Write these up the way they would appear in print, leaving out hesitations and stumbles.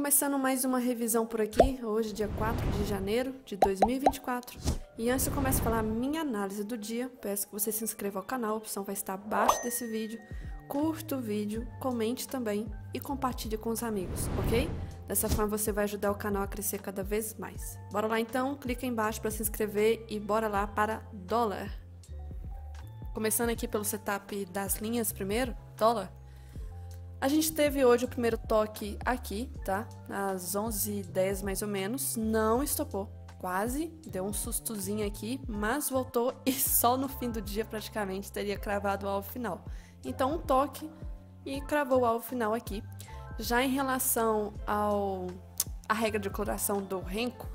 Começando mais uma revisão por aqui, hoje dia 4 de janeiro de 2024. E antes de eu começar a falar a minha análise do dia, peço que você se inscreva ao canal, a opção vai estar abaixo desse vídeo. Curta o vídeo, comente também e compartilhe com os amigos, ok? Dessa forma você vai ajudar o canal a crescer cada vez mais. Bora lá então, clica aí embaixo para se inscrever e bora lá para dólar. Começando aqui pelo setup das linhas primeiro, dólar. A gente teve hoje o primeiro toque aqui, tá? Às 11h10 mais ou menos, não estopou, quase, deu um sustozinho aqui, mas voltou e só no fim do dia praticamente teria cravado o alvo final. Então um toque e cravou o alvo final aqui. Já em relação à regra de coloração do Renko,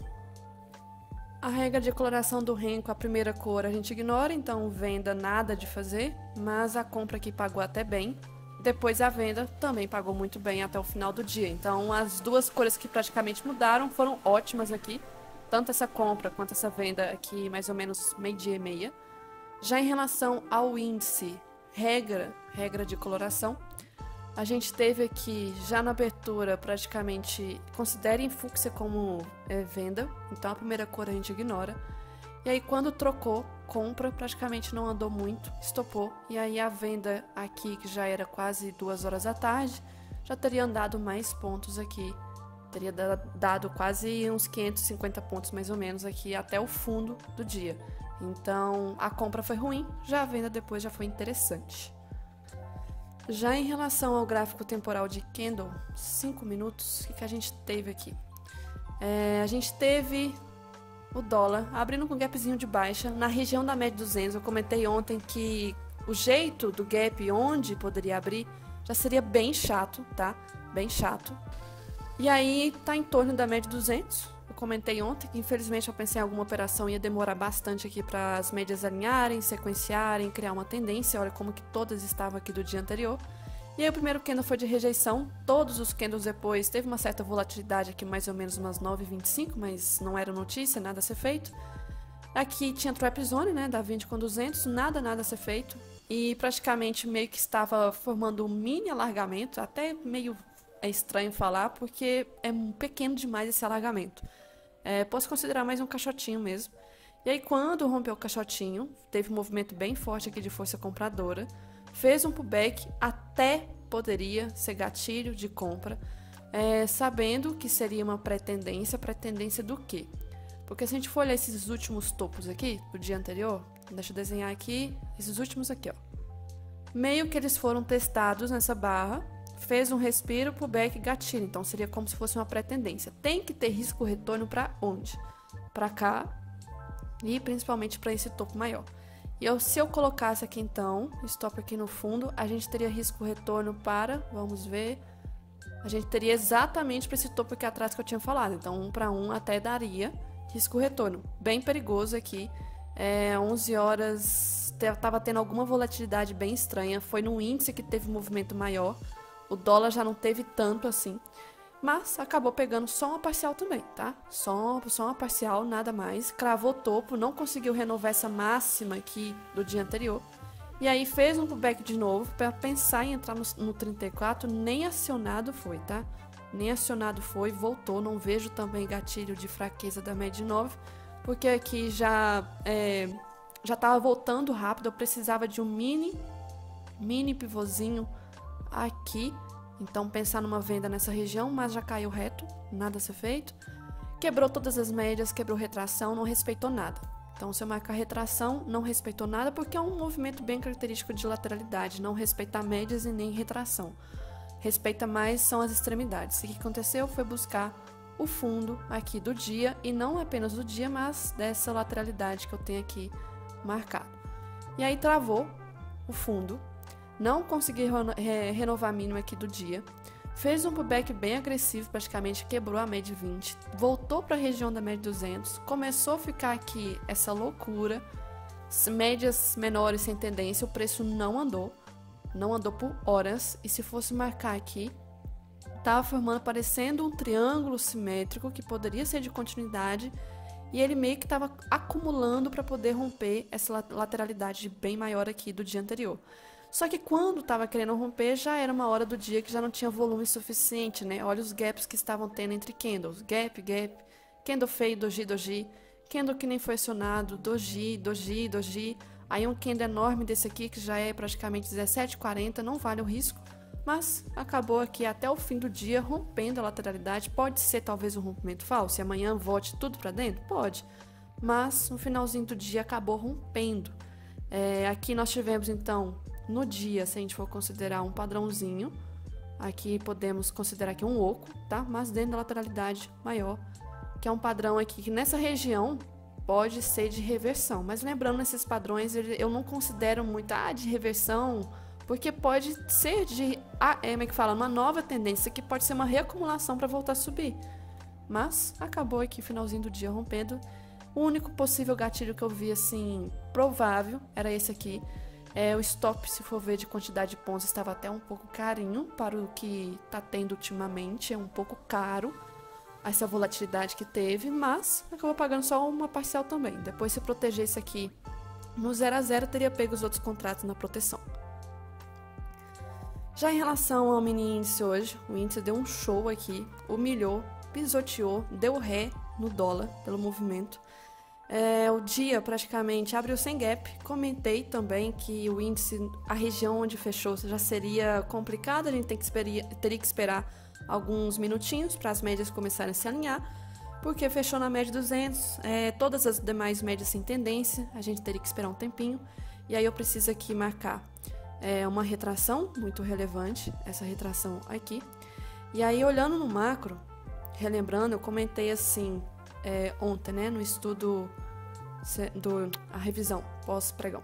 a regra de coloração do Renko, a primeira cor a gente ignora, então venda nada de fazer, mas a compra aqui pagou até bem. Depois a venda também pagou muito bem até o final do dia. Então as duas cores que praticamente mudaram foram ótimas aqui. Tanto essa compra quanto essa venda aqui mais ou menos meio-dia e meia. Já em relação ao índice, regra de coloração, a gente teve aqui já na abertura praticamente, considerem fúcsia como venda. Então a primeira cor a gente ignora. E aí quando trocou, compra praticamente não andou muito, estopou. E aí a venda aqui, que já era quase 2 horas da tarde, já teria andado mais pontos aqui. Teria dado quase uns 550 pontos mais ou menos aqui até o fundo do dia. Então a compra foi ruim, já a venda depois já foi interessante. Já em relação ao gráfico temporal de candle, 5 minutos, o que a gente teve aqui? A gente teve o dólar abrindo com um gapzinho de baixa na região da média 200. Eu comentei ontem que o jeito do gap onde poderia abrir já seria bem chato, tá? Bem chato. E aí tá em torno da média 200. Eu comentei ontem que infelizmente eu pensei em alguma operação ia demorar bastante aqui para as médias alinharem, sequenciarem, criar uma tendência. Olha como que todas estavam aqui do dia anterior. E aí o primeiro candle foi de rejeição, todos os candles depois teve uma certa volatilidade aqui, mais ou menos umas 9h25, mas não era notícia, nada a ser feito. Aqui tinha trap zone, né, da 20 com 200, nada a ser feito. E praticamente meio que estava formando um mini alargamento, até meio estranho falar, porque é pequeno demais esse alargamento. Posso considerar mais um caixotinho mesmo. E aí quando rompeu o caixotinho, teve um movimento bem forte aqui de força compradora. Fez um pullback, até poderia ser gatilho de compra, sabendo que seria uma pretendência do quê? Porque se a gente for olhar esses últimos topos aqui, do dia anterior, deixa eu desenhar aqui, esses últimos aqui, ó. Meio que eles foram testados nessa barra, fez um respiro, pullback, gatilho, então seria como se fosse uma pretendência. Tem que ter risco retorno para onde? Para cá e principalmente para esse topo maior. E se eu colocasse aqui então, stop aqui no fundo, a gente teria risco retorno para, vamos ver, a gente teria exatamente para esse topo aqui atrás que eu tinha falado. Então 1 para 1 até daria risco retorno. Bem perigoso aqui, 11 horas, estava tendo alguma volatilidade bem estranha, foi no índice que teve um movimento maior, o dólar já não teve tanto assim. Mas acabou pegando só uma parcial também, tá? Só uma parcial, nada mais. Cravou topo, não conseguiu renovar essa máxima aqui do dia anterior. E aí fez um pullback de novo para pensar em entrar no 34, nem acionado foi, tá? Nem acionado foi, voltou. Não vejo também gatilho de fraqueza da média 9, porque aqui já estava voltando rápido. Eu precisava de um mini pivôzinho aqui. Então pensar numa venda nessa região, mas já caiu reto, nada a ser feito. Quebrou todas as médias, quebrou retração, não respeitou nada. Então se eu marcar retração, não respeitou nada, porque é um movimento bem característico de lateralidade, não respeita médias e nem retração. Respeita mais são as extremidades. O que aconteceu foi buscar o fundo aqui do dia, e não apenas do dia, mas dessa lateralidade que eu tenho aqui marcado. E aí travou o fundo. Não consegui renovar a mínima aqui do dia. Fez um pullback bem agressivo, praticamente quebrou a média 20. Voltou para a região da média 200. Começou a ficar aqui essa loucura. Médias menores sem tendência, o preço não andou. Não andou por horas. E se fosse marcar aqui, estava formando, parecendo um triângulo simétrico que poderia ser de continuidade. E ele meio que estava acumulando para poder romper essa lateralidade bem maior aqui do dia anterior. Só que quando estava querendo romper, já era uma hora do dia que já não tinha volume suficiente, né? Olha os gaps que estavam tendo entre candles. Gap, gap, candle feio, doji, doji, candle que nem foi acionado, doji, doji, doji. Aí um candle enorme desse aqui, que já é praticamente 17,40, não vale o risco. Mas acabou aqui até o fim do dia rompendo a lateralidade. Pode ser talvez um rompimento falso, e amanhã volte tudo para dentro? Pode. Mas no finalzinho do dia acabou rompendo. Aqui nós tivemos então, no dia, se a gente for considerar um padrãozinho, aqui podemos considerar aqui um oco, tá? Mas dentro da lateralidade maior, que é um padrão aqui que nessa região pode ser de reversão. Mas lembrando, esses padrões eu não considero muito de reversão, porque pode ser de, como é que fala, uma nova tendência, que pode ser uma reacumulação para voltar a subir. Mas acabou aqui, finalzinho do dia, rompendo. O único possível gatilho que eu vi, assim, provável, era esse aqui. O stop, se for ver de quantidade de pontos, estava até um pouco carinho para o que está tendo ultimamente. É um pouco caro essa volatilidade que teve, mas acabou pagando só uma parcial também. Depois, se protegesse aqui no 0 a 0, teria pego os outros contratos na proteção. Já em relação ao mini índice hoje, o índice deu um show aqui, humilhou, pisoteou, deu ré no dólar pelo movimento. O dia praticamente abriu sem gap. Comentei também que o índice, a região onde fechou já seria complicada, a gente teria que esperar alguns minutinhos para as médias começarem a se alinhar, porque fechou na média 200, todas as demais médias sem tendência, a gente teria que esperar um tempinho, e aí eu preciso aqui marcar uma retração muito relevante, essa retração aqui. E aí, olhando no macro, relembrando, eu comentei assim ontem, né, no estudo a revisão pós-pregão.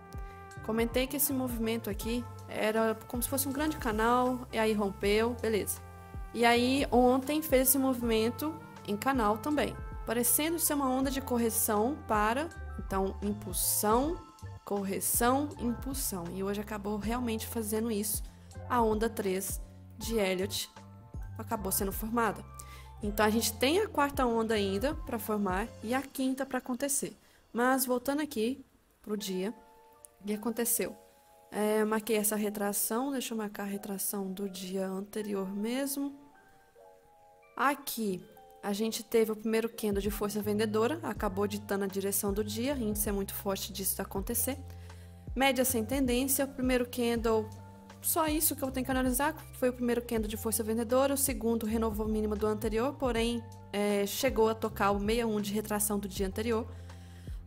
Comentei que esse movimento aqui era como se fosse um grande canal, e aí rompeu, beleza. E aí, ontem fez esse movimento em canal também, parecendo ser uma onda de correção para, então, impulsão, correção, impulsão. E hoje acabou realmente fazendo isso. A onda 3 de Elliott acabou sendo formada. Então, a gente tem a quarta onda ainda para formar e a quinta para acontecer. Mas, voltando aqui para o dia, o que aconteceu? Marquei essa retração, deixa eu marcar a retração do dia anterior mesmo. Aqui, a gente teve o primeiro candle de força vendedora, acabou ditando a direção do dia, índice é muito forte disso acontecer. Média sem tendência, o primeiro candle, só isso que eu tenho que analisar, foi o primeiro candle de força vendedora, o segundo renovou o mínimo do anterior, porém chegou a tocar o 61 de retração do dia anterior.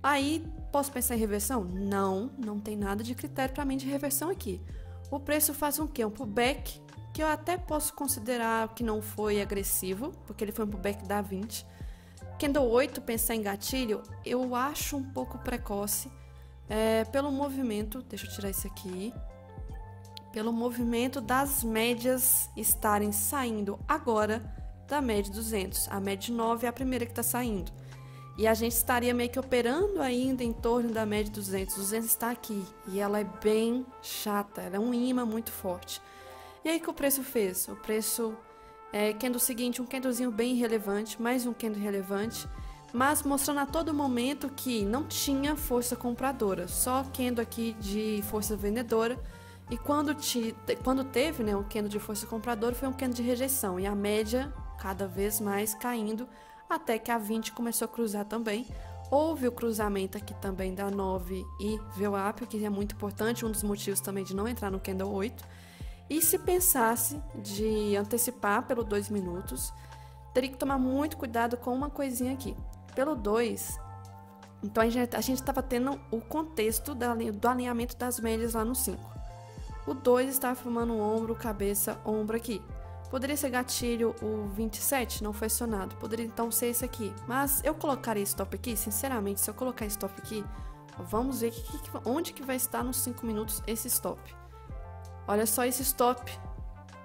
Aí, posso pensar em reversão? Não, não tem nada de critério para mim de reversão aqui. O preço faz um quê? Um pullback, que eu até posso considerar que não foi agressivo, porque ele foi um pullback da 20. Candle 8, pensar em gatilho, eu acho um pouco precoce, pelo movimento, deixa eu tirar isso aqui, pelo movimento das médias estarem saindo agora da média 200. A média 9 é a primeira que está saindo. E a gente estaria meio que operando ainda em torno da média 200. 200 está aqui e ela é bem chata, ela é um imã muito forte. E aí que o preço fez? O preço, candle seguinte, um candlezinho bem relevante, mais um candle relevante, mas mostrando a todo momento que não tinha força compradora, só candle aqui de força vendedora. E quando teve, né, um candle de força compradora, foi um candle de rejeição. E a média cada vez mais caindo, até que a 20 começou a cruzar também. Houve o cruzamento aqui também da 9 e VWAP, que é muito importante, um dos motivos também de não entrar no candle 8. E se pensasse de antecipar pelo 2 minutos, teria que tomar muito cuidado com uma coisinha aqui. Pelo 2, então a gente estava tendo o contexto do alinhamento das médias lá no 5. O 2 estava formando um ombro, cabeça, ombro aqui. Poderia ser gatilho o 27, não foi acionado. Poderia então ser esse aqui. Mas eu colocaria stop aqui, sinceramente, se eu colocar stop aqui, vamos ver onde que vai estar nos 5 minutos esse stop. Olha só esse stop,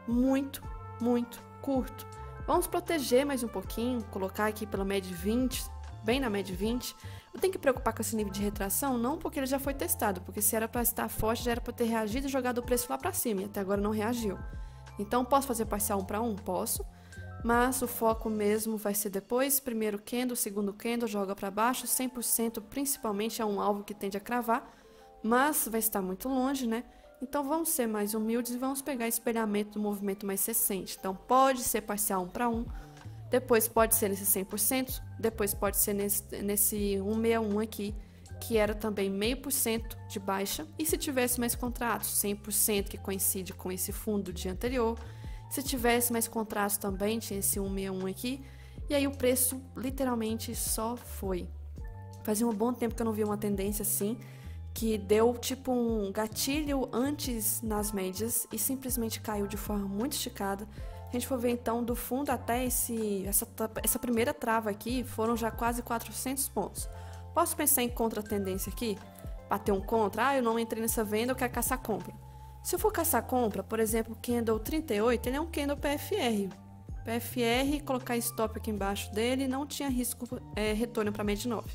muito, muito curto. Vamos proteger mais um pouquinho, colocar aqui pela média 20, bem na média 20. Eu tenho que preocupar com esse nível de retração? Não, porque ele já foi testado, porque se era para estar forte, já era para ter reagido e jogado o preço lá para cima, e até agora não reagiu. Então, posso fazer parcial 1 para 1? Posso, mas o foco mesmo vai ser depois, primeiro candle, segundo candle, joga para baixo, 100% principalmente é um alvo que tende a cravar, mas vai estar muito longe, né? Então vamos ser mais humildes e vamos pegar espelhamento do movimento mais recente. Então pode ser parcial 1 para 1, depois pode ser nesse 100%, depois pode ser nesse 161 aqui, que era também 0,5% de baixa. E se tivesse mais contratos, 100% que coincide com esse fundo do dia anterior. Se tivesse mais contratos também, tinha esse 161 aqui. E aí o preço literalmente só foi. Fazia um bom tempo que eu não via uma tendência assim, que deu tipo um gatilho antes nas médias e simplesmente caiu de forma muito esticada. A gente for ver então do fundo até essa primeira trava aqui, foram já quase 400 pontos. Posso pensar em contra-tendência aqui? Bater um contra? Eu não entrei nessa venda, eu quero caçar compra. Se eu for caçar compra, por exemplo, o candle 38, ele é um candle PFR. PFR, colocar stop aqui embaixo dele, não tinha risco retorno para média de 9.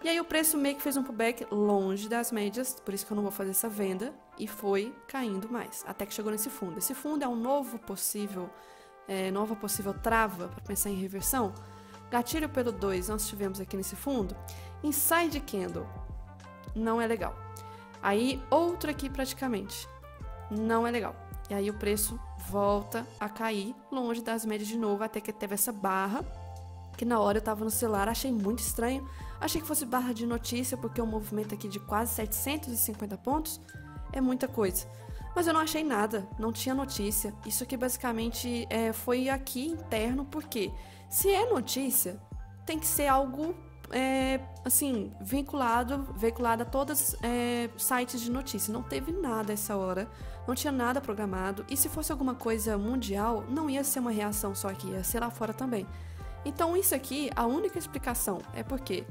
E aí o preço meio que fez um pullback longe das médias, por isso que eu não vou fazer essa venda, e foi caindo mais, até que chegou nesse fundo. Esse fundo é um nova possível trava para pensar em reversão. Gatilho pelo 2, nós tivemos aqui nesse fundo. Inside candle, não é legal. Aí outro aqui praticamente, não é legal. E aí o preço volta a cair longe das médias de novo, até que teve essa barra, que na hora eu tava no celular, achei muito estranho. Achei que fosse barra de notícia, porque um movimento aqui de quase 750 pontos é muita coisa. Mas eu não achei nada, não tinha notícia. Isso aqui basicamente foi aqui interno, porque se é notícia, tem que ser algo assim, veiculado a todos sites de notícia. Não teve nada essa hora, não tinha nada programado. E se fosse alguma coisa mundial, não ia ser uma reação só aqui, ia ser lá fora também. Então isso aqui, a única explicação é porque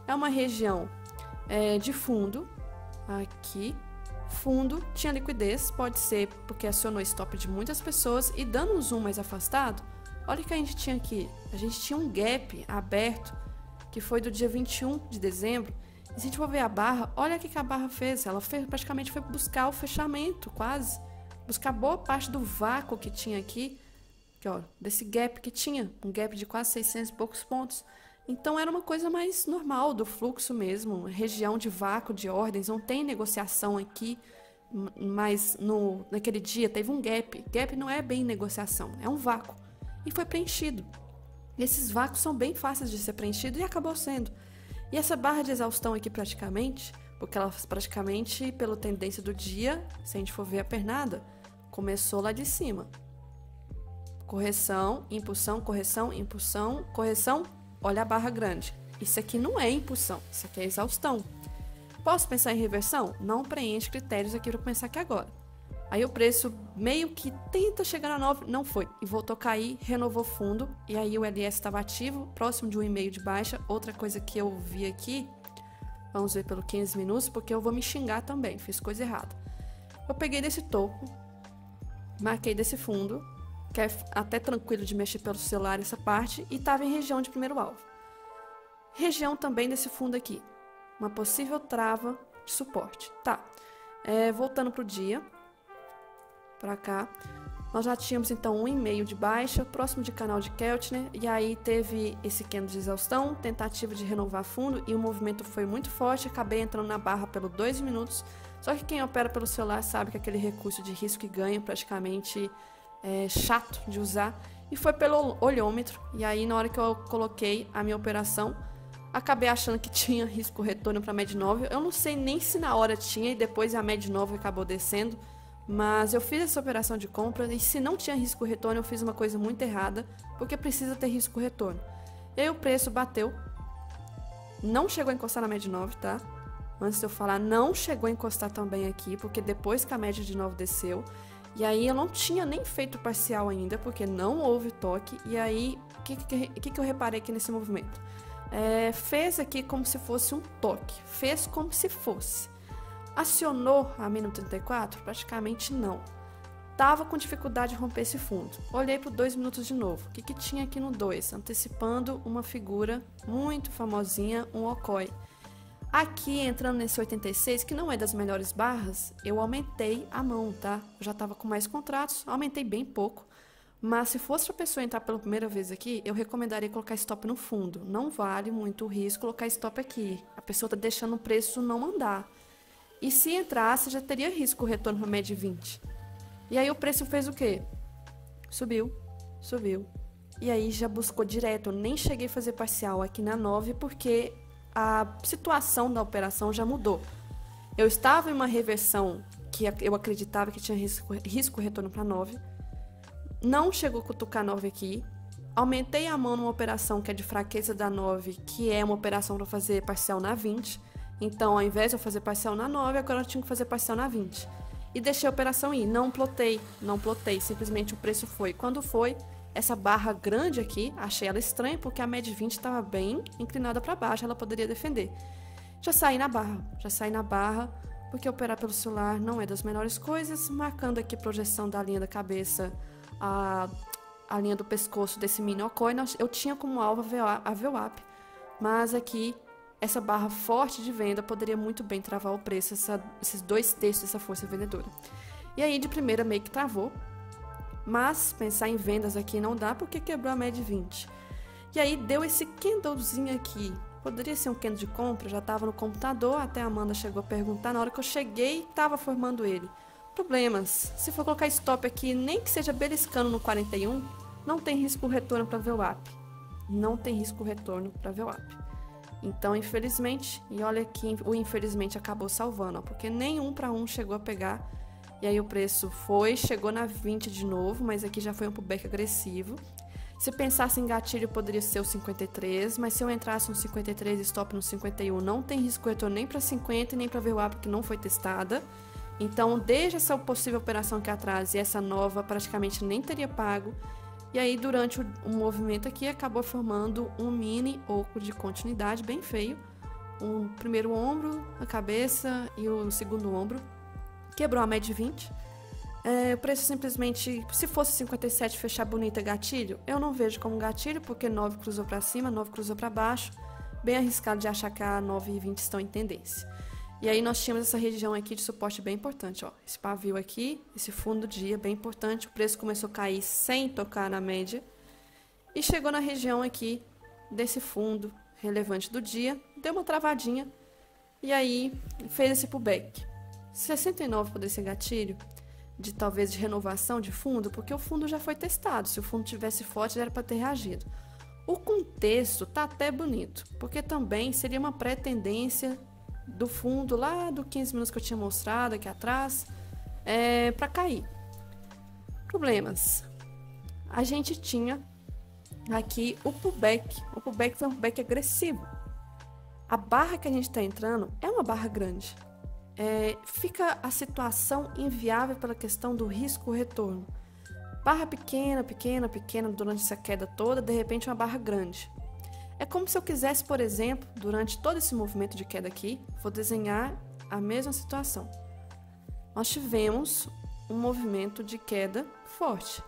é uma região de fundo, aqui, fundo, tinha liquidez, pode ser porque acionou stop de muitas pessoas e dando um zoom mais afastado, olha o que a gente tinha aqui, a gente tinha um gap aberto, que foi do dia 21 de dezembro, e se a gente for ver a barra, olha o que a barra fez, ela praticamente foi buscar o fechamento, quase, buscar boa parte do vácuo que tinha aqui, ó, desse gap que tinha, um gap de quase 600 e poucos pontos. Então era uma coisa mais normal do fluxo mesmo, região de vácuo de ordens, não tem negociação aqui, mas naquele dia teve um gap. Gap não é bem negociação, é um vácuo. E foi preenchido. E esses vácuos são bem fáceis de ser preenchidos e acabou sendo. E essa barra de exaustão aqui praticamente, porque ela praticamente, pela tendência do dia, se a gente for ver a pernada, começou lá de cima. Correção, impulsão, correção, impulsão, correção. Olha a barra grande. Isso aqui não é impulsão, isso aqui é exaustão. Posso pensar em reversão? Não preenche critérios aqui para pensar aqui agora. Aí o preço meio que tenta chegar na 9, não foi. E voltou a cair, renovou fundo. E aí o LS estava ativo, próximo de 1,5 de baixa. Outra coisa que eu vi aqui, vamos ver pelo 15 minutos, porque eu vou me xingar também, fiz coisa errada. Eu peguei desse topo, marquei desse fundo, que é até tranquilo de mexer pelo celular essa parte, e estava em região de primeiro alvo. Região também desse fundo aqui, uma possível trava de suporte. Tá, voltando para o dia, para cá, nós já tínhamos então 1,5 de baixa, próximo de canal de Keltner, e aí teve esse candle de exaustão, tentativa de renovar fundo, e o movimento foi muito forte, acabei entrando na barra pelo 2 minutos, só que quem opera pelo celular sabe que aquele recurso de risco e ganho praticamente chato de usar, e foi pelo olhômetro. E aí na hora que eu coloquei a minha operação, acabei achando que tinha risco retorno para a média 9. Eu não sei nem se na hora tinha e depois a média 9 acabou descendo, mas eu fiz essa operação de compra e se não tinha risco retorno eu fiz uma coisa muito errada, porque precisa ter risco retorno. E aí o preço bateu, não chegou a encostar na média 9, tá? Antes de eu falar, não chegou a encostar também aqui, porque depois que a média de 9 desceu, e aí eu não tinha nem feito parcial ainda, porque não houve toque. E aí, o que eu reparei aqui nesse movimento? Fez aqui como se fosse um toque. Fez como se fosse. Acionou a mínimo 34? Praticamente não. Tava com dificuldade de romper esse fundo. Olhei para o 2 minutos de novo. O que tinha aqui no 2? Antecipando uma figura muito famosinha, um Okoi. Aqui, entrando nesse 86, que não é das melhores barras, eu aumentei a mão, tá? Eu já estava com mais contratos, aumentei bem pouco. Mas se fosse a pessoa entrar pela primeira vez aqui, eu recomendaria colocar stop no fundo. Não vale muito o risco colocar stop aqui. A pessoa está deixando o preço não andar. E se entrasse, já teria risco o retorno para média 20. E aí o preço fez o quê? Subiu, subiu. E aí já buscou direto. Eu nem cheguei a fazer parcial aqui na 9 porque a situação da operação já mudou. Eu estava em uma reversão que eu acreditava que tinha risco retorno para 9. Não chegou a cutucar 9 aqui. Aumentei a mão numa operação que é de fraqueza da 9, que é uma operação para fazer parcial na 20. Então, ao invés de eu fazer parcial na 9, agora eu tinha que fazer parcial na 20. E deixei a operação ir. Não plotei. Simplesmente o preço foi. Quando foi, essa barra grande aqui, achei ela estranha, porque a média 20 estava bem inclinada para baixo, ela poderia defender. Já saí na barra, porque operar pelo celular não é das melhores coisas. Marcando aqui projeção da linha da cabeça, a linha do pescoço desse mini altcoin, eu tinha como alvo a VWAP, mas aqui essa barra forte de venda poderia muito bem travar o preço, esses 2/3 dessa força vendedora. E aí de primeira meio que travou, mas pensar em vendas aqui não dá porque quebrou a média 20. E aí deu esse candlezinho aqui, poderia ser um candle de compra, já estava no computador, até a Amanda chegou a perguntar, na hora que eu cheguei estava formando ele. Problemas, se for colocar stop aqui, nem que seja beliscando no 41, não tem risco retorno para VWAP. Não tem risco retorno para VWAP. Então, infelizmente, e olha aqui, o infelizmente acabou salvando, ó, porque nem 1 para 1 chegou a pegar. E aí o preço chegou na 20 de novo, mas aqui já foi um pullback agressivo. Se pensasse em gatilho, poderia ser o 53, mas se eu entrasse no 53 e stop no 51, não tem risco retorno nem para 50 e nem para VWAP, que não foi testada. Então, desde essa possível operação aqui atrás e essa nova, praticamente nem teria pago. E aí, durante o movimento aqui, acabou formando um mini oco de continuidade bem feio. O primeiro ombro, a cabeça e o segundo ombro. Quebrou a média 20. O preço simplesmente, se fosse 57 fechar bonita gatilho, eu não vejo como gatilho, porque 9 cruzou para cima, 9 cruzou para baixo. Bem arriscado de achar que a 9 e 20 estão em tendência. E aí nós tínhamos essa região aqui de suporte bem importante, ó. Esse pavio aqui, esse fundo do dia bem importante. O preço começou a cair sem tocar na média. E chegou na região aqui desse fundo relevante do dia. Deu uma travadinha. E aí fez esse pullback. 69 poderia ser gatilho de talvez de renovação de fundo, porque o fundo já foi testado. Se o fundo tivesse forte, já era para ter reagido. O contexto tá até bonito, porque também seria uma pré-tendência do fundo lá do 15 minutos que eu tinha mostrado aqui atrás, para cair. Problemas. A gente tinha aqui o pullback. O pullback foi um pullback agressivo. A barra que a gente está entrando é uma barra grande. Fica a situação inviável pela questão do risco-retorno. Barra pequena durante essa queda toda, de repente uma barra grande. É como se eu quisesse, por exemplo, durante todo esse movimento de queda aqui, vou desenhar a mesma situação. Nós tivemos um movimento de queda forte.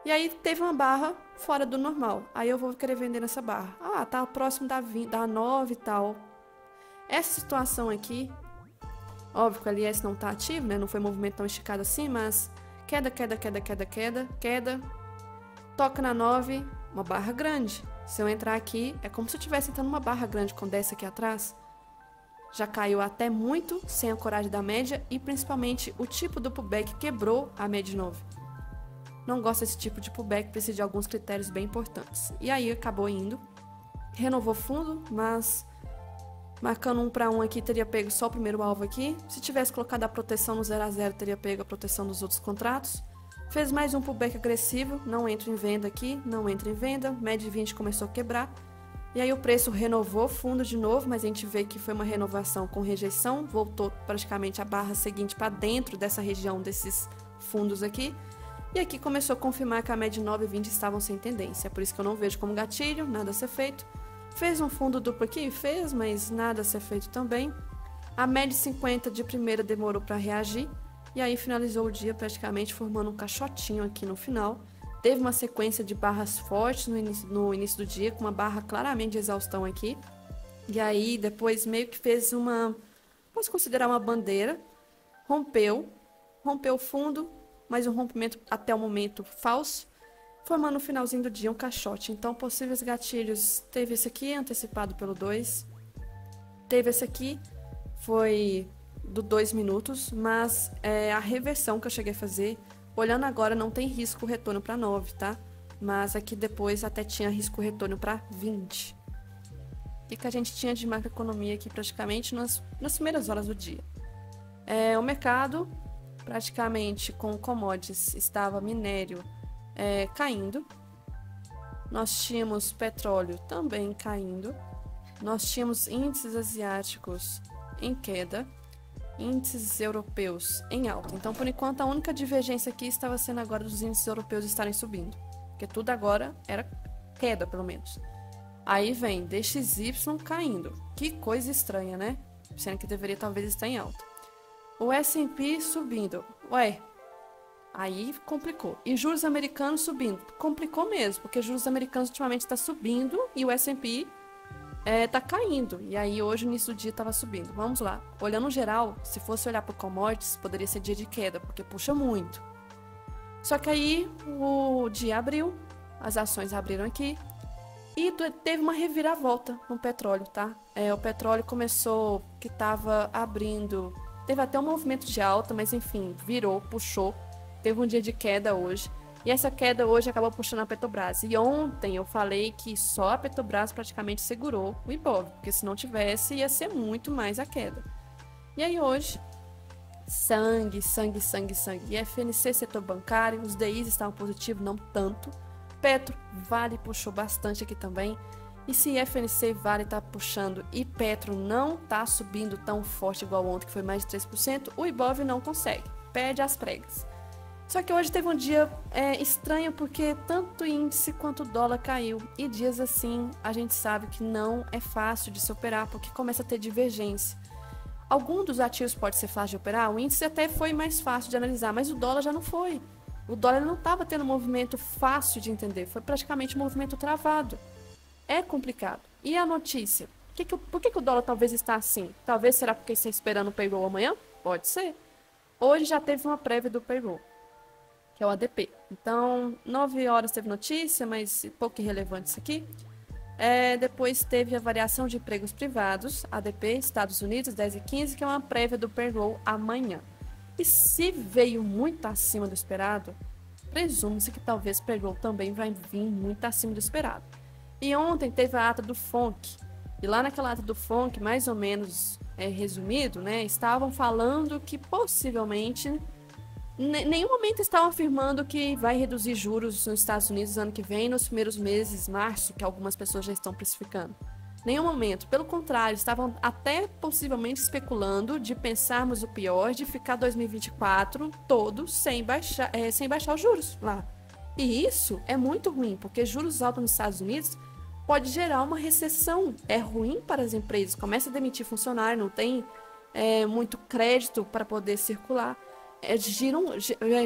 E aí teve uma barra fora do normal. Aí eu vou querer vender nessa barra. Ah, tá próximo da 9 e tal. Essa situação aqui, óbvio que o LS não tá ativo, né? Não foi movimento tão esticado assim, mas queda. Toca na 9, uma barra grande. Se eu entrar aqui, é como se eu estivesse entrando numa barra grande com dessa aqui atrás. Já caiu até muito, sem a coragem da média, e principalmente o tipo do pullback quebrou a média 9. Não gosto desse tipo de pullback, precisa de alguns critérios bem importantes. E aí acabou indo, renovou fundo, mas marcando 1 para 1 aqui, teria pego só o primeiro alvo aqui. Se tivesse colocado a proteção no 0 a 0, teria pego a proteção dos outros contratos. Fez mais um pullback agressivo, não entra em venda aqui, média 20 começou a quebrar. E aí o preço renovou fundo de novo, mas a gente vê que foi uma renovação com rejeição, voltou praticamente a barra seguinte para dentro dessa região desses fundos aqui. E aqui começou a confirmar que a média 9 e 20 estavam sem tendência, por isso que eu não vejo como gatilho, nada a ser feito. Fez um fundo duplo aqui? Fez, mas nada a ser feito também. A média 50 de primeira demorou para reagir. E aí finalizou o dia praticamente formando um caixotinho aqui no final. Teve uma sequência de barras fortes no início do dia, com uma barra claramente de exaustão aqui. E aí depois meio que fez posso considerar uma bandeira. Rompeu o fundo, mas um rompimento até o momento falso, formando no finalzinho do dia um caixote. Então possíveis gatilhos, teve esse aqui antecipado pelo 2. Teve esse aqui, foi do 2 minutos, mas a reversão que eu cheguei a fazer, olhando agora, não tem risco retorno para 9, tá? Mas aqui depois até tinha risco retorno para 20. O que a gente tinha de macroeconomia aqui praticamente nas primeiras horas do dia? O mercado, praticamente com commodities, estava minério caindo. Nós tínhamos petróleo também caindo. Nós tínhamos índices asiáticos em queda, índices europeus em alta. Então, por enquanto, a única divergência aqui estava sendo agora dos índices europeus estarem subindo, porque tudo agora era queda, pelo menos. Aí vem DXY caindo. Que coisa estranha, né? Sendo que deveria talvez estar em alta. O S&P subindo. Ué, aí complicou. E juros americanos subindo. Complicou mesmo, porque juros americanos ultimamente está subindo e o S&P tá caindo. E aí hoje, no início do dia, estava subindo. Vamos lá. Olhando no geral, se fosse olhar para commodities, poderia ser dia de queda, porque puxa muito. Só que aí o dia abriu, as ações abriram aqui e teve uma reviravolta no petróleo, tá? O petróleo começou, que estava abrindo, teve até um movimento de alta, mas enfim, virou, puxou. Teve um dia de queda hoje. E essa queda hoje acabou puxando a Petrobras. E ontem eu falei que só a Petrobras praticamente segurou o Ibov, porque se não tivesse ia ser muito mais a queda. E aí hoje, sangue. E FNC, setor bancário, os DIs estavam positivos, não tanto. Petro, Vale puxou bastante aqui também. E se FNC e Vale tá puxando e Petro não tá subindo tão forte igual ontem, que foi mais de 3%, o Ibov não consegue, perde as pregas. Só que hoje teve um dia estranho porque tanto o índice quanto o dólar caiu. E dias assim, a gente sabe que não é fácil de se operar porque começa a ter divergência. Algum dos ativos pode ser fácil de operar, o índice até foi mais fácil de analisar, mas o dólar já não foi. O dólar não estava tendo um movimento fácil de entender, foi praticamente um movimento travado. É complicado. E a notícia? Por que o dólar talvez está assim? Talvez será porque está esperando o payroll amanhã? Pode ser. Hoje já teve uma prévia do payroll, que é o ADP. Então, 9 horas teve notícia, mas pouco irrelevante isso aqui. Depois teve a variação de empregos privados, ADP, Estados Unidos, 10h15, que é uma prévia do payroll amanhã. E se veio muito acima do esperado, presume-se que talvez o payroll também vai vir muito acima do esperado. E ontem teve a ata do FONC. E lá naquela ata do FONC, mais ou menos resumido, né, estavam falando que possivelmente... Em nenhum momento estavam afirmando que vai reduzir juros nos Estados Unidos ano que vem, nos primeiros meses, março, que algumas pessoas já estão precificando. Nenhum momento. Pelo contrário, estavam até possivelmente especulando de pensarmos o pior, de ficar 2024 todo sem baixar os juros lá. E isso é muito ruim, porque juros altos nos Estados Unidos pode gerar uma recessão. É ruim para as empresas, começa a demitir funcionário, não tem muito crédito para poder circular.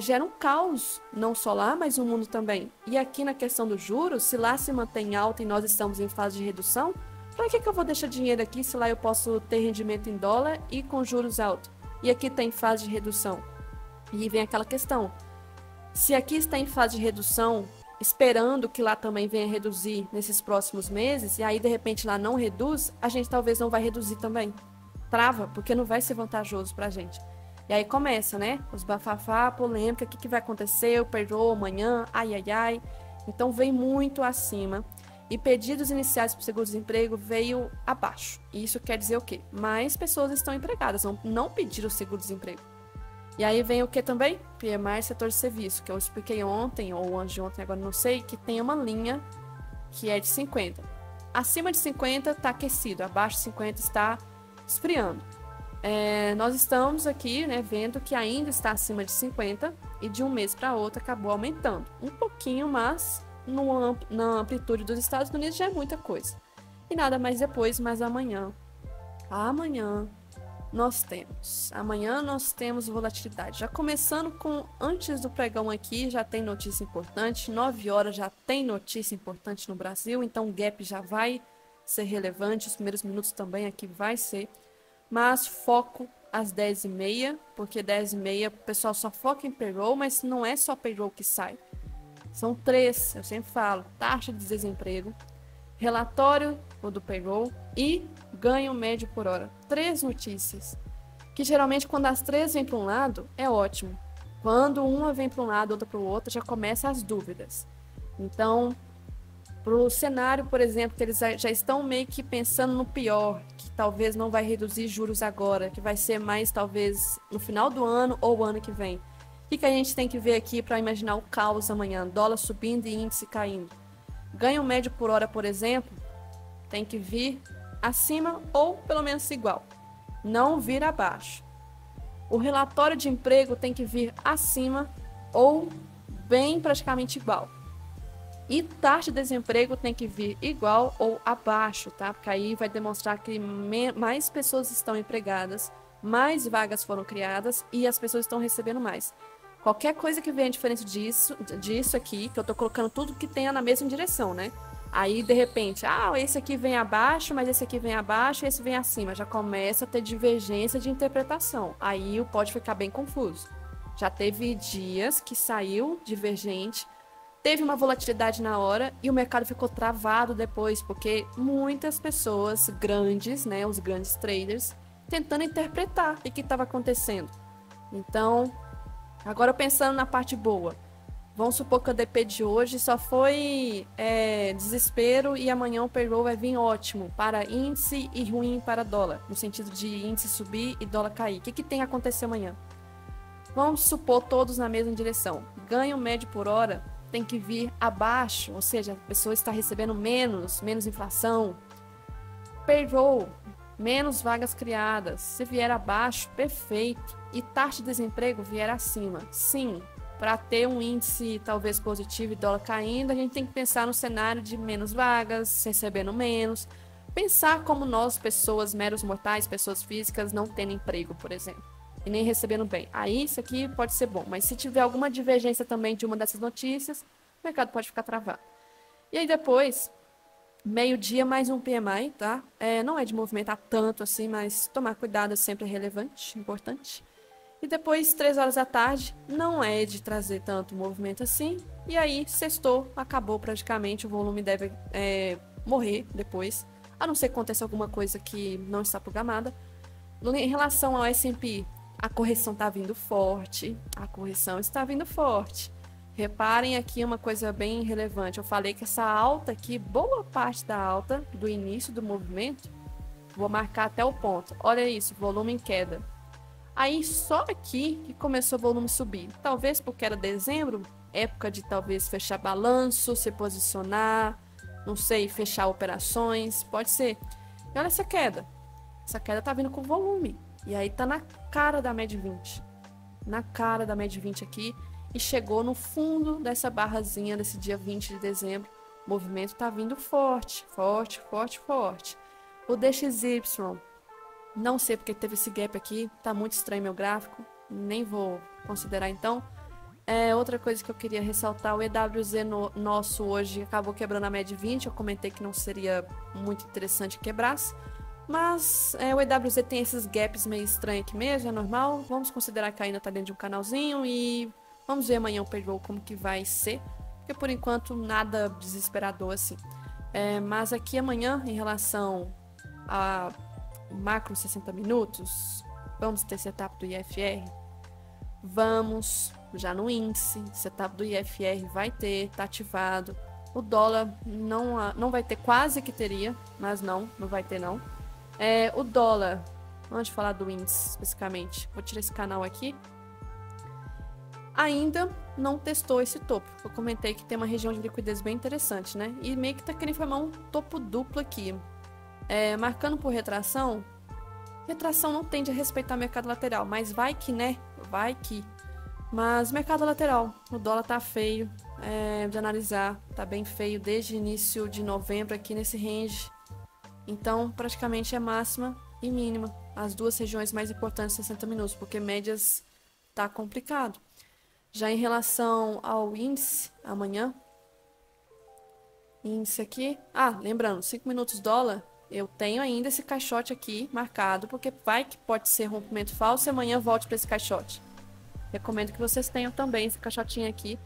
Gera um caos, não só lá, mas no mundo também. E aqui na questão dos juros, se lá se mantém alta e nós estamos em fase de redução, para que eu vou deixar dinheiro aqui se lá eu posso ter rendimento em dólar e com juros altos? E aqui está em fase de redução. E vem aquela questão, se aqui está em fase de redução, esperando que lá também venha reduzir nesses próximos meses, e aí de repente lá não reduz, a gente talvez não vai reduzir também. Trava, porque não vai ser vantajoso para a gente. E aí começa, né? Os bafafá, polêmica, o que vai acontecer, o payroll amanhã, ai. Então vem muito acima. E pedidos iniciais para o seguro-desemprego veio abaixo. E isso quer dizer o quê? Mais pessoas estão empregadas, não pediram o seguro-desemprego. E aí vem o que também? PMI setor de serviço, que eu expliquei ontem, ou antes de ontem, agora não sei, que tem uma linha que é de 50. Acima de 50 está aquecido, abaixo de 50 está esfriando. Nós estamos aqui, né, vendo que ainda está acima de 50 e de um mês para outro acabou aumentando. Um pouquinho, mas na amplitude dos Estados Unidos já é muita coisa. E nada mais depois, mas amanhã nós temos volatilidade. Já começando com, antes do pregão aqui, já tem notícia importante, 9 horas já tem notícia importante no Brasil, então o gap já vai ser relevante, os primeiros minutos também aqui vai ser. Mas foco às 10h30, porque 10h30 o pessoal só foca em payroll, mas não é só payroll que sai. São 3, eu sempre falo, taxa de desemprego, relatório do payroll e ganho médio por hora. 3 notícias. que geralmente quando as três vêm para um lado, é ótimo. Quando uma vem para um lado, outra para o outro, já começam as dúvidas. Então, para o cenário, por exemplo, que eles já estão meio que pensando no pior, que talvez não vai reduzir juros agora, que vai ser mais talvez no final do ano ou o ano que vem. O que a gente tem que ver aqui para imaginar o caos amanhã? Dólar subindo e índice caindo. Ganho médio por hora, por exemplo, tem que vir acima ou pelo menos igual. Não vir abaixo. O relatório de emprego tem que vir acima ou bem praticamente igual. E taxa de desemprego tem que vir igual ou abaixo, tá? Porque aí vai demonstrar que mais pessoas estão empregadas, mais vagas foram criadas e as pessoas estão recebendo mais. Qualquer coisa que venha diferente disso aqui, que eu tô colocando tudo que tenha na mesma direção, né? Aí, de repente, esse aqui vem abaixo, mas esse aqui vem abaixo e esse vem acima. Já começa a ter divergência de interpretação. Aí pode ficar bem confuso. Já teve dias que saiu divergente, teve uma volatilidade na hora e o mercado ficou travado depois, porque muitas pessoas grandes, né, os grandes traders, tentando interpretar o que estava acontecendo. Então, agora pensando na parte boa, vamos supor que o DP de hoje só foi desespero e amanhã o payroll vai vir ótimo para índice e ruim para dólar, no sentido de índice subir e dólar cair. O que tem a acontecer amanhã? Vamos supor todos na mesma direção. Ganho médio por hora tem que vir abaixo, ou seja, a pessoa está recebendo menos inflação. Payroll, menos vagas criadas. Se vier abaixo, perfeito. E taxa de desemprego vier acima. Sim, para ter um índice talvez positivo e dólar caindo, a gente tem que pensar no cenário de menos vagas, recebendo menos. Pensar como nós, pessoas meros mortais, pessoas físicas, não tendo emprego, por exemplo. E nem recebendo bem. Aí isso aqui pode ser bom, mas se tiver alguma divergência também de uma dessas notícias, o mercado pode ficar travado. E aí depois, meio-dia mais um PMI, tá? Não é de movimentar tanto assim, mas tomar cuidado é sempre relevante, importante. E depois, 3 horas da tarde, não é de trazer tanto movimento assim. E aí, sextou, acabou praticamente, o volume deve morrer depois, a não ser que aconteça alguma coisa que não está programada. Em relação ao S&P, a correção está vindo forte. A correção está vindo forte. Reparem aqui uma coisa bem relevante. Eu falei que essa alta aqui, boa parte da alta do início do movimento, vou marcar até o ponto. Olha isso, volume em queda. Aí só aqui que começou o volume subir. Talvez porque era dezembro, época de talvez fechar balanço, se posicionar, não sei, fechar operações, pode ser. E olha essa queda. Essa queda tá vindo com volume. E aí tá na cara da média 20. Na cara da média 20 aqui. E chegou no fundo dessa barrazinha desse dia 20 de dezembro. O movimento tá vindo forte, forte, forte, forte. O DXY, não sei porque teve esse gap aqui. Tá muito estranho meu gráfico. Nem vou considerar então. Outra coisa que eu queria ressaltar, o EWZ nosso hoje acabou quebrando a média 20. Eu comentei que não seria muito interessante que quebrasse. Mas o EWZ tem esses gaps meio estranhos aqui mesmo, é normal. Vamos considerar que ainda tá dentro de um canalzinho e vamos ver amanhã o payroll como que vai ser. Porque por enquanto nada desesperador assim. Mas aqui amanhã, em relação a macro 60 minutos, vamos ter setup do IFR. Vamos já no índice, setup do IFR vai ter, tá ativado. O dólar não vai ter, quase que teria, mas não vai ter não. O dólar, vamos falar do índice especificamente, vou tirar esse canal aqui. Ainda não testou esse topo. Eu comentei que tem uma região de liquidez bem interessante, né? E meio que tá querendo formar um topo duplo aqui. Marcando por retração, retração não tende a respeitar o mercado lateral, mas vai que, né? Vai que. Mas mercado lateral, o dólar tá feio de analisar, tá bem feio desde início de novembro aqui nesse range. Então, praticamente é máxima e mínima. As duas regiões mais importantes, 60 minutos, porque médias tá complicado. Já em relação ao índice, amanhã, índice aqui. Lembrando, 5 minutos dólar, eu tenho ainda esse caixote aqui marcado, porque vai que pode ser rompimento falso e amanhã volte para esse caixote. Recomendo que vocês tenham também esse caixotinho aqui.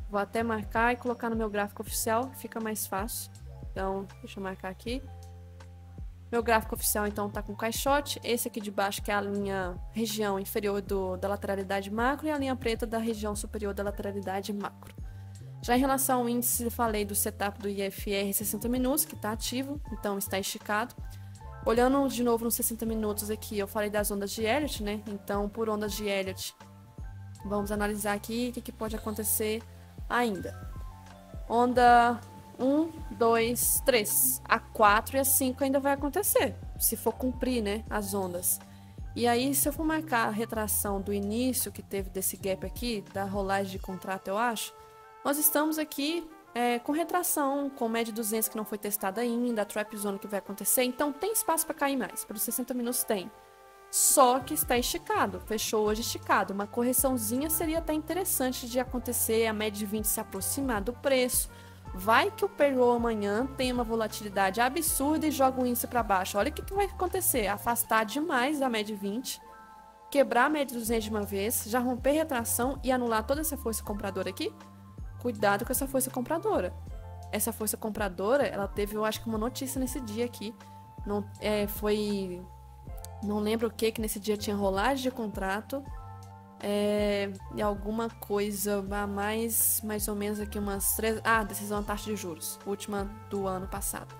Vou até marcar e colocar no meu gráfico oficial, fica mais fácil. Então, deixa eu marcar aqui. Meu gráfico oficial, então, tá com caixote. Esse aqui de baixo, que é a linha região inferior da lateralidade macro, e a linha preta da região superior da lateralidade macro. Já em relação ao índice, eu falei do setup do IFR 60 minutos, que está ativo, então está esticado. Olhando de novo nos 60 minutos aqui, eu falei das ondas de Elliott, né? Então, por ondas de Elliott, vamos analisar aqui o que pode acontecer ainda. Onda 1, 2, 3. A 4 e a 5 ainda vai acontecer, se for cumprir, né, as ondas. E aí, se eu for marcar a retração do início que teve desse gap aqui, da rolagem de contrato, eu acho, nós estamos aqui com retração, com média 200 que não foi testada ainda, a trap zone que vai acontecer, então tem espaço para cair mais, para os 60 minutos tem. Só que está esticado, fechou hoje esticado. Uma correçãozinha seria até interessante de acontecer, a média de 20 se aproximar do preço. Vai que o payroll amanhã tem uma volatilidade absurda e joga o índice para baixo. Olha o que vai acontecer, afastar demais da média 20, quebrar a média 200 de uma vez, já romper retração e anular toda essa força compradora aqui. Cuidado com essa força compradora. Essa força compradora, ela teve, eu acho que uma notícia nesse dia aqui. Não lembro o que nesse dia tinha rolagem de contrato. E alguma coisa a mais ou menos aqui umas 3... decisão da taxa de juros, última do ano passado.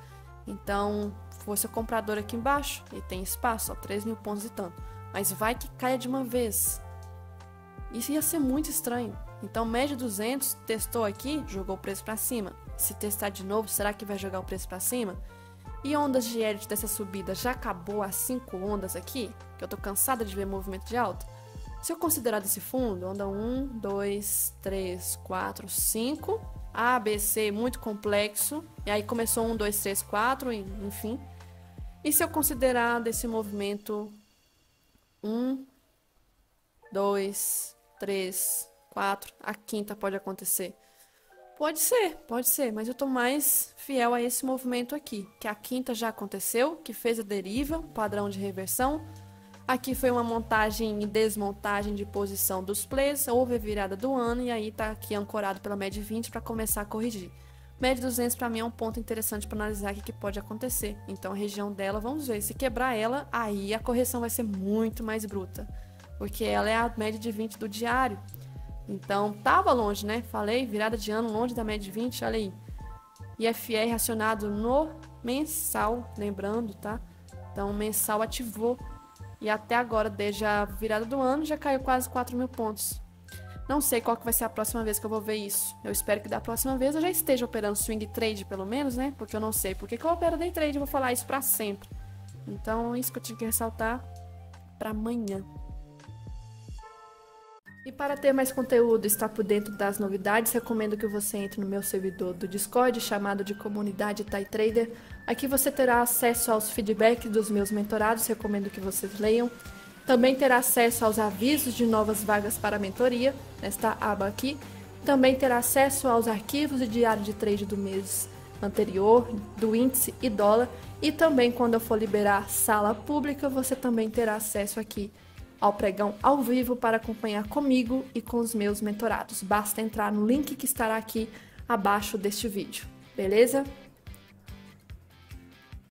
Então, força compradora aqui embaixo, e tem espaço, ó, 3 mil pontos e tanto. Mas vai que caia de uma vez. Isso ia ser muito estranho. Então, média 200, testou aqui, jogou o preço para cima. Se testar de novo, será que vai jogar o preço para cima? E ondas de Elliott dessa subida já acabou as 5 ondas aqui, que eu tô cansada de ver movimento de alta. Se eu considerar desse fundo, onda 1, 2, 3, 4, 5, A, B, C, muito complexo, e aí começou 1, 2, 3, 4, enfim. E se eu considerar desse movimento 1, 2, 3, 4, a quinta pode acontecer. Pode ser, mas eu tô mais fiel a esse movimento aqui, que a quinta já aconteceu, que fez a deriva, padrão de reversão. Aqui foi uma montagem e desmontagem de posição dos plays, houve a virada do ano e aí tá aqui ancorado pela média 20 para começar a corrigir. Média 200 para mim é um ponto interessante para analisar o que pode acontecer. Então a região dela, vamos ver, se quebrar ela, aí a correção vai ser muito mais bruta, porque ela é a média de 20 do diário. Então, tava longe, né? Falei, virada de ano, longe da média de 20, olha aí. IFR acionado no mensal, lembrando, tá? Então, mensal ativou. E até agora, desde a virada do ano, já caiu quase 4 mil pontos. Não sei qual que vai ser a próxima vez que eu vou ver isso. Eu espero que da próxima vez eu já esteja operando swing trade, pelo menos, né? Porque eu não sei por que eu opero day trade, eu vou falar isso pra sempre. Então, isso que eu tinha que ressaltar pra amanhã. E para ter mais conteúdo e estar por dentro das novidades, recomendo que você entre no meu servidor do Discord, chamado de Comunidade Thai Trader. Aqui você terá acesso aos feedbacks dos meus mentorados, recomendo que vocês leiam. Também terá acesso aos avisos de novas vagas para mentoria, nesta aba aqui. Também terá acesso aos arquivos de diário de trade do mês anterior, do índice e dólar. E também, quando eu for liberar sala pública, você também terá acesso aqui ao pregão ao vivo para acompanhar comigo e com os meus mentorados. Basta entrar no link que estará aqui abaixo deste vídeo, beleza?